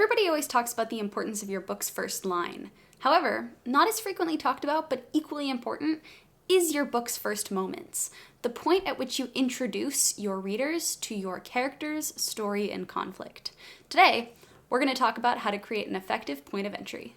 Everybody always talks about the importance of your book's first line. However, not as frequently talked about, but equally important, is your book's first moments, the point at which you introduce your readers to your characters, story, and conflict. Today, we're going to talk about how to create an effective point of entry.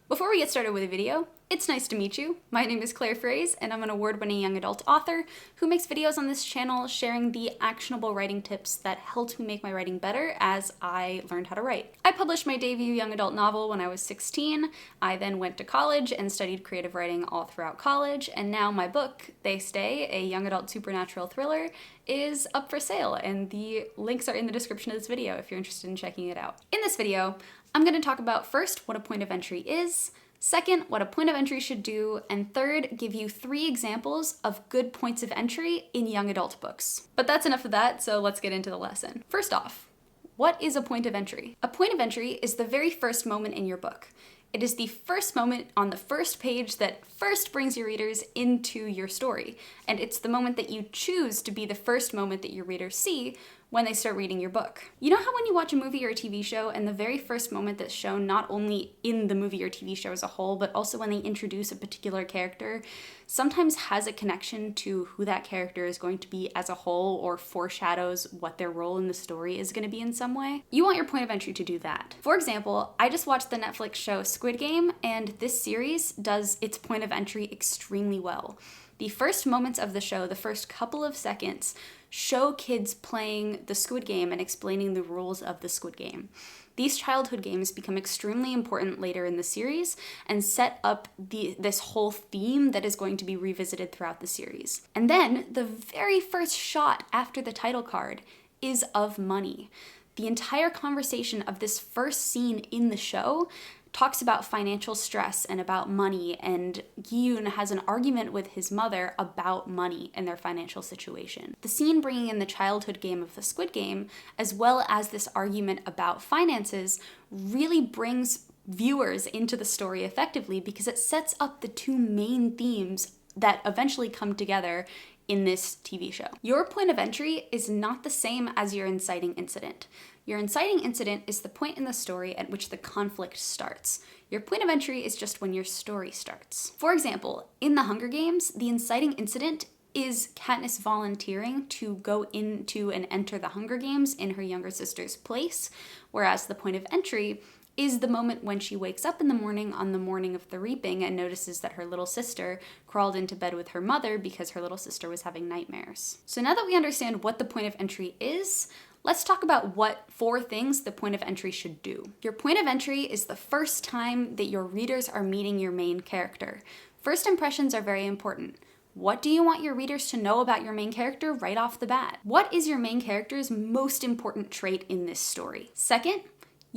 Before we get started with the video, it's nice to meet you. My name is Claire Fraze, and I'm an award-winning young adult author who makes videos on this channel sharing the actionable writing tips that helped me make my writing better as I learned how to write. I published my debut young adult novel when I was 16. I then went to college and studied creative writing all throughout college, and now my book, They Stay, a young adult supernatural thriller, is up for sale, and the links are in the description of this video if you're interested in checking it out. In this video, I'm going to talk about first what a point of entry is, second, what a point of entry should do, and third, give you 3 examples of good points of entry in young adult books. But that's enough of that, so let's get into the lesson. First off, what is a point of entry? A point of entry is the very first moment in your book. It is the first moment on the first page that first brings your readers into your story, and it's the moment that you choose to be the first moment that your readers see when they start reading your book. You know how when you watch a movie or a TV show and the very first moment that's shown not only in the movie or TV show as a whole, but also when they introduce a particular character, sometimes has a connection to who that character is going to be as a whole or foreshadows what their role in the story is going to be in some way? You want your point of entry to do that. For example, I just watched the Netflix show Squid Game, and this series does its point of entry extremely well. The first moments of the show, the first couple of seconds, show kids playing the Squid Game and explaining the rules of the Squid Game. These childhood games become extremely important later in the series and set up this whole theme that is going to be revisited throughout the series. And then the very first shot after the title card is of money. The entire conversation of this first scene in the show talks about financial stress and about money, and Gi-yoon has an argument with his mother about money and their financial situation. The scene bringing in the childhood game of the Squid Game, as well as this argument about finances, really brings viewers into the story effectively because it sets up the 2 main themes that eventually come together in this TV show. Your point of entry is not the same as your inciting incident. Your inciting incident is the point in the story at which the conflict starts. Your point of entry is just when your story starts. For example, in The Hunger Games, the inciting incident is Katniss volunteering to go into and enter the Hunger Games in her younger sister's place, whereas the point of entry is the moment when she wakes up in the morning on the morning of the reaping and notices that her little sister crawled into bed with her mother because her little sister was having nightmares. So now that we understand what the point of entry is, let's talk about what 4 things the point of entry should do. Your point of entry is the first time that your readers are meeting your main character. First impressions are very important. What do you want your readers to know about your main character right off the bat? What is your main character's most important trait in this story? Second,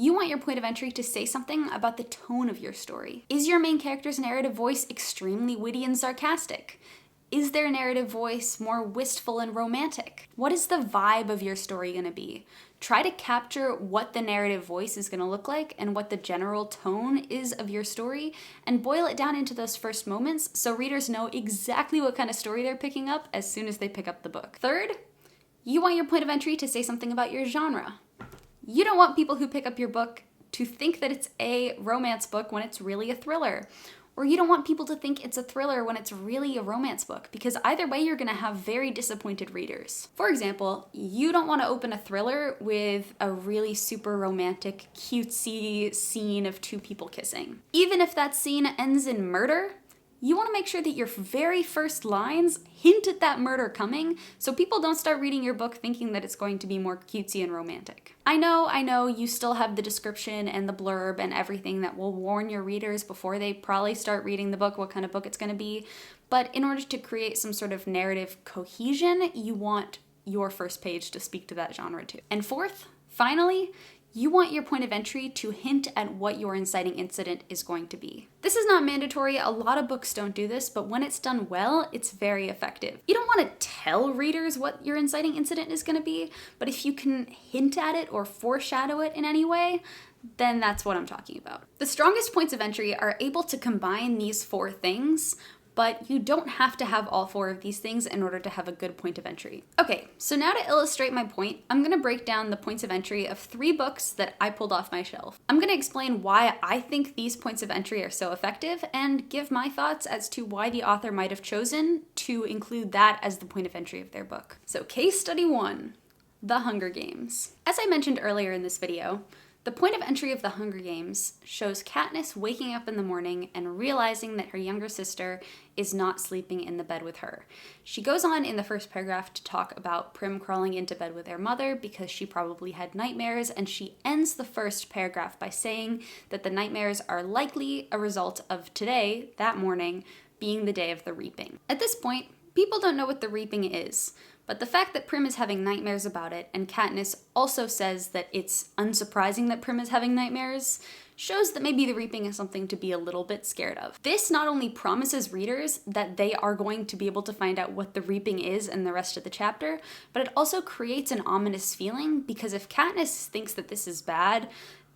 you want your point of entry to say something about the tone of your story. Is your main character's narrative voice extremely witty and sarcastic? Is their narrative voice more wistful and romantic? What is the vibe of your story going to be? Try to capture what the narrative voice is going to look like and what the general tone is of your story, and boil it down into those first moments so readers know exactly what kind of story they're picking up as soon as they pick up the book. Third, you want your point of entry to say something about your genre. You don't want people who pick up your book to think that it's a romance book when it's really a thriller. Or you don't want people to think it's a thriller when it's really a romance book, because either way you're going to have very disappointed readers. For example, you don't want to open a thriller with a really super romantic, cutesy scene of 2 people kissing. Even if that scene ends in murder, you want to make sure that your very first lines hint at that murder coming so people don't start reading your book thinking that it's going to be more cutesy and romantic. I know, you still have the description and the blurb and everything that will warn your readers before they probably start reading the book what kind of book it's going to be, but in order to create some sort of narrative cohesion, you want your first page to speak to that genre too. And fourth, finally, you want your point of entry to hint at what your inciting incident is going to be. This is not mandatory. A lot of books don't do this, but when it's done well, it's very effective. You don't want to tell readers what your inciting incident is going to be, but if you can hint at it or foreshadow it in any way, then that's what I'm talking about. The strongest points of entry are able to combine these 4 things, but you don't have to have all 4 of these things in order to have a good point of entry. Okay, so now to illustrate my point, I'm going to break down the points of entry of 3 books that I pulled off my shelf. I'm going to explain why I think these points of entry are so effective and give my thoughts as to why the author might have chosen to include that as the point of entry of their book. So case study 1, The Hunger Games. As I mentioned earlier in this video, the point of entry of The Hunger Games shows Katniss waking up in the morning and realizing that her younger sister is not sleeping in the bed with her. She goes on in the first paragraph to talk about Prim crawling into bed with their mother because she probably had nightmares, and she ends the first paragraph by saying that the nightmares are likely a result of today, that morning, being the day of the reaping. At this point, people don't know what the reaping is, but the fact that Prim is having nightmares about it, and Katniss also says that it's unsurprising that Prim is having nightmares, shows that maybe the reaping is something to be a little bit scared of. This not only promises readers that they are going to be able to find out what the reaping is in the rest of the chapter, but it also creates an ominous feeling, because if Katniss thinks that this is bad,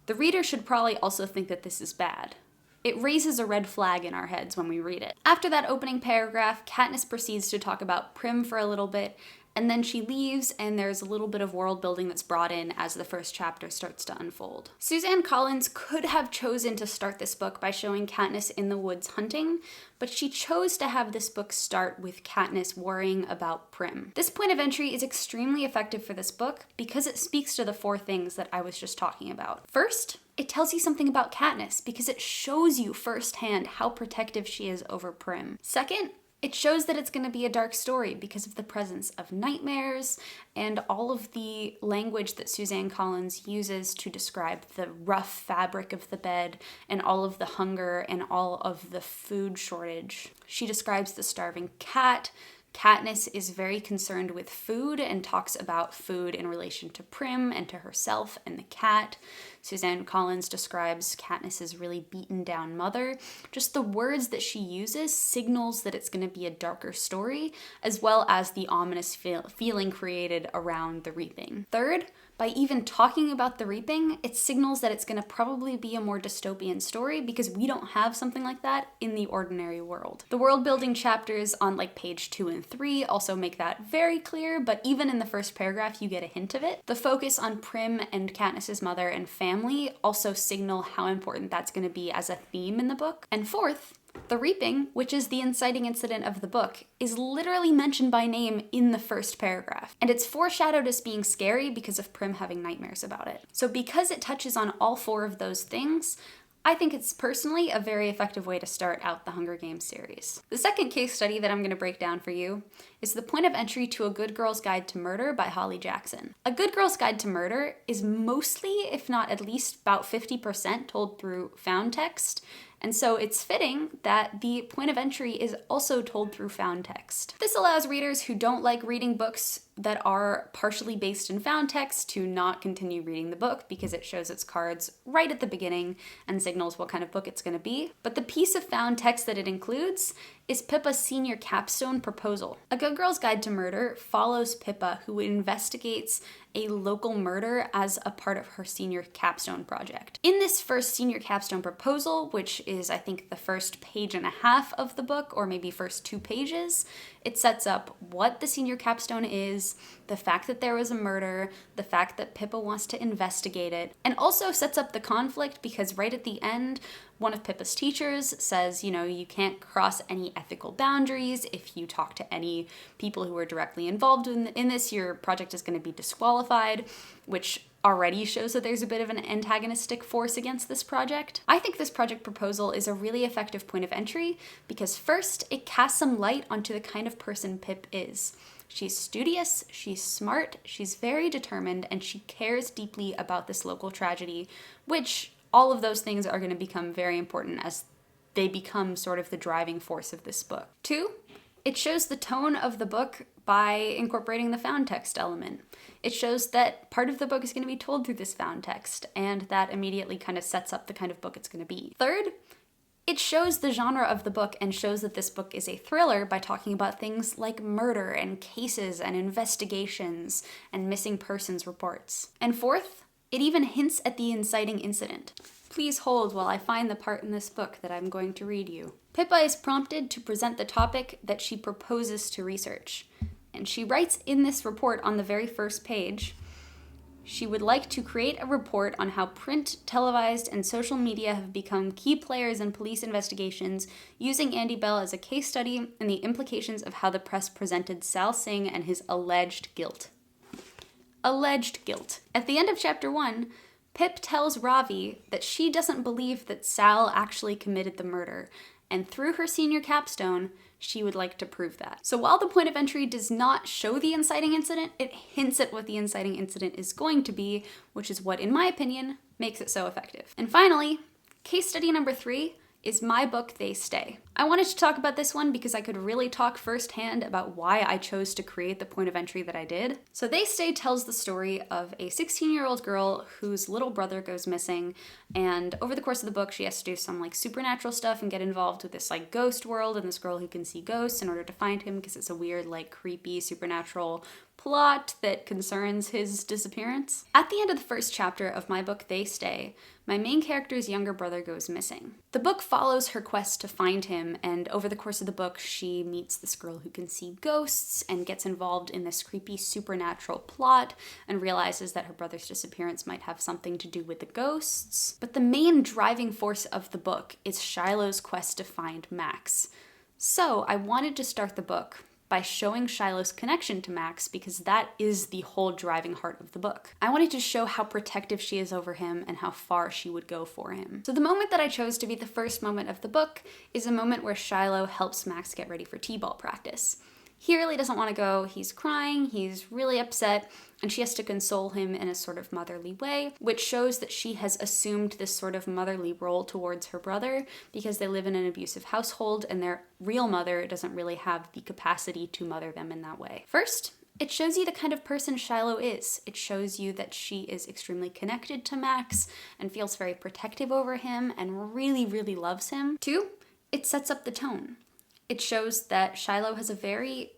the reader should probably also think that this is bad. It raises a red flag in our heads when we read it. After that opening paragraph, Katniss proceeds to talk about Prim for a little bit, and then she leaves, and there's a little bit of world building that's brought in as the first chapter starts to unfold. Suzanne Collins could have chosen to start this book by showing Katniss in the woods hunting, but she chose to have this book start with Katniss worrying about Prim. This point of entry is extremely effective for this book because it speaks to the 4 things that I was just talking about. First, it tells you something about Katniss because it shows you firsthand how protective she is over Prim. Second, it shows that it's going to be a dark story because of the presence of nightmares and all of the language that Suzanne Collins uses to describe the rough fabric of the bed and all of the hunger and all of the food shortage. She describes the starving cat. Katniss is very concerned with food and talks about food in relation to Prim and to herself and the cat. Suzanne Collins describes Katniss's really beaten down mother. Just the words that she uses signals that it's going to be a darker story, as well as the ominous feeling created around the reaping. Third, by even talking about the reaping, it signals that it's going to probably be a more dystopian story because we don't have something like that in the ordinary world. The world building chapters on like page 2 and 3 also make that very clear, but even in the first paragraph you get a hint of it. The focus on Prim and Katniss's mother and family also signal how important that's going to be as a theme in the book. And fourth, the reaping, which is the inciting incident of the book, is literally mentioned by name in the first paragraph. And it's foreshadowed as being scary because of Prim having nightmares about it. So because it touches on all 4 of those things, I think it's personally a very effective way to start out the Hunger Games series. The second case study that I'm going to break down for you is the point of entry to A Good Girl's Guide to Murder by Holly Jackson. A Good Girl's Guide to Murder is mostly, if not at least about 50% told through found text, and so it's fitting that the point of entry is also told through found text. This allows readers who don't like reading books that are partially based in found text to not continue reading the book because it shows its cards right at the beginning and signals what kind of book it's going to be. But the piece of found text that it includes is Pippa's senior capstone proposal. A Good Girl's Guide to Murder follows Pippa, who investigates a local murder as a part of her senior capstone project. In this first senior capstone proposal, which is I think the first page and a half of the book, or maybe first 2 pages, it sets up what the senior capstone is, the fact that there was a murder, the fact that Pippa wants to investigate it, and also sets up the conflict because right at the end, one of Pippa's teachers says, you can't cross any ethical boundaries. If you talk to any people who are directly involved in this, your project is going to be disqualified, which already shows that there's a bit of an antagonistic force against this project. I think this project proposal is a really effective point of entry because first, it casts some light onto the kind of person Pip is. She's studious, she's smart, she's very determined, and she cares deeply about this local tragedy, which all of those things are going to become very important as they become sort of the driving force of this book. 2, it shows the tone of the book by incorporating the found text element. It shows that part of the book is going to be told through this found text, and that immediately kind of sets up the kind of book it's going to be. 3rd, it shows the genre of the book and shows that this book is a thriller by talking about things like murder and cases and investigations and missing persons reports. And 4th, it even hints at the inciting incident. Please hold while I find the part in this book that I'm going to read you. Pippa is prompted to present the topic that she proposes to research. And she writes in this report on the very first page, she would like to create a report on how print, televised, and social media have become key players in police investigations, using Andy Bell as a case study and the implications of how the press presented Sal Singh and his alleged guilt. Alleged guilt. At the end of chapter 1, Pip tells Ravi that she doesn't believe that Sal actually committed the murder, and through her senior capstone, she would like to prove that. So while the point of entry does not show the inciting incident, it hints at what the inciting incident is going to be, which is what, in my opinion, makes it so effective. And finally, case study number 3 is my book, They Stay. I wanted to talk about this one because I could really talk firsthand about why I chose to create the point of entry that I did. So They Stay tells the story of a 16-year-old girl whose little brother goes missing, and over the course of the book she has to do some supernatural stuff and get involved with this ghost world and this girl who can see ghosts in order to find him, because it's a weird creepy supernatural plot that concerns his disappearance. At the end of the first chapter of my book, They Stay, my main character's younger brother goes missing. The book follows her quest to find him, and over the course of the book, she meets this girl who can see ghosts and gets involved in this creepy supernatural plot and realizes that her brother's disappearance might have something to do with the ghosts. But the main driving force of the book is Shiloh's quest to find Max. So I wanted to start the book by showing Shiloh's connection to Max, because that is the whole driving heart of the book. I wanted to show how protective she is over him and how far she would go for him. So the moment that I chose to be the first moment of the book is a moment where Shiloh helps Max get ready for t-ball practice. He really doesn't want to go, he's crying, he's really upset, and she has to console him in a sort of motherly way, which shows that she has assumed this sort of motherly role towards her brother because they live in an abusive household and their real mother doesn't really have the capacity to mother them in that way. First, it shows you the kind of person Shiloh is. It shows you that she is extremely connected to Max and feels very protective over him and really, really loves him. 2, it sets up the tone. It shows that Shiloh has a very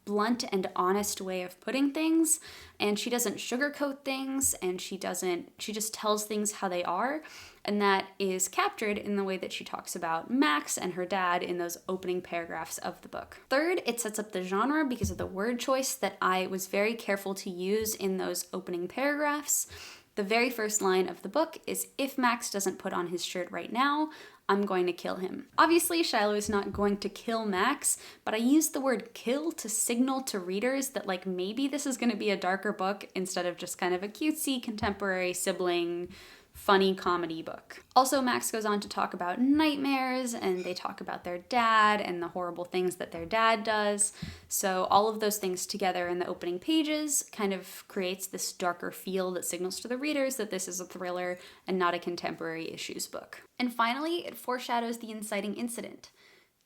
blunt and honest way of putting things, and she doesn't sugarcoat things, and she just tells things how they are, and that is captured in the way that she talks about Max and her dad in those opening paragraphs of the book. 3rd, it sets up the genre because of the word choice that I was very careful to use in those opening paragraphs. The very first line of the book is, "If Max doesn't put on his shirt right now, I'm going to kill him." Obviously, Shiloh is not going to kill Max, but I used the word kill to signal to readers that maybe this is going to be a darker book instead of just kind of a cutesy contemporary sibling funny comedy book. Also, Max goes on to talk about nightmares, and they talk about their dad and the horrible things that their dad does. So all of those things together in the opening pages kind of creates this darker feel that signals to the readers that this is a thriller and not a contemporary issues book. And finally, it foreshadows the inciting incident.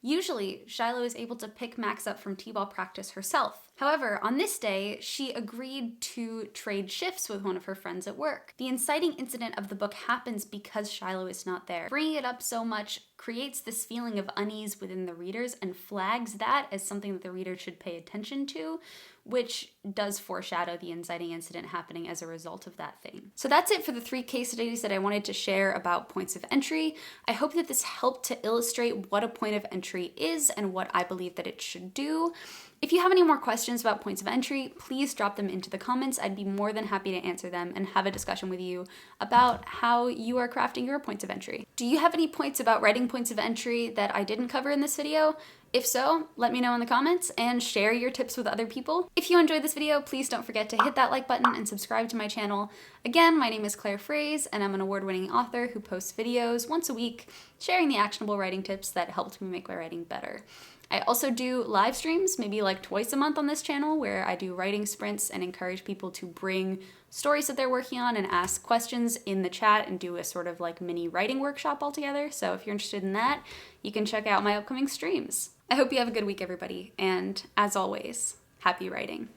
Usually, Shiloh is able to pick Max up from t-ball practice herself. However, on this day, she agreed to trade shifts with one of her friends at work. The inciting incident of the book happens because Shiloh is not there. Bringing it up so much creates this feeling of unease within the readers and flags that as something that the reader should pay attention to, which does foreshadow the inciting incident happening as a result of that thing. So that's it for the 3 case studies that I wanted to share about points of entry. I hope that this helped to illustrate what a point of entry is and what I believe that it should do. If you have any more questions about points of entry, please drop them into the comments. I'd be more than happy to answer them and have a discussion with you about how you are crafting your points of entry. Do you have any points about writing points of entry that I didn't cover in this video? If so, let me know in the comments and share your tips with other people. If you enjoyed this video, please don't forget to hit that like button and subscribe to my channel. Again, my name is Claire Fraze, and I'm an award-winning author who posts videos once a week sharing the actionable writing tips that helped me make my writing better. I also do live streams, maybe twice a month on this channel, where I do writing sprints and encourage people to bring stories that they're working on and ask questions in the chat and do a sort of mini writing workshop all together. So if you're interested in that, you can check out my upcoming streams. I hope you have a good week, everybody, and as always, happy writing.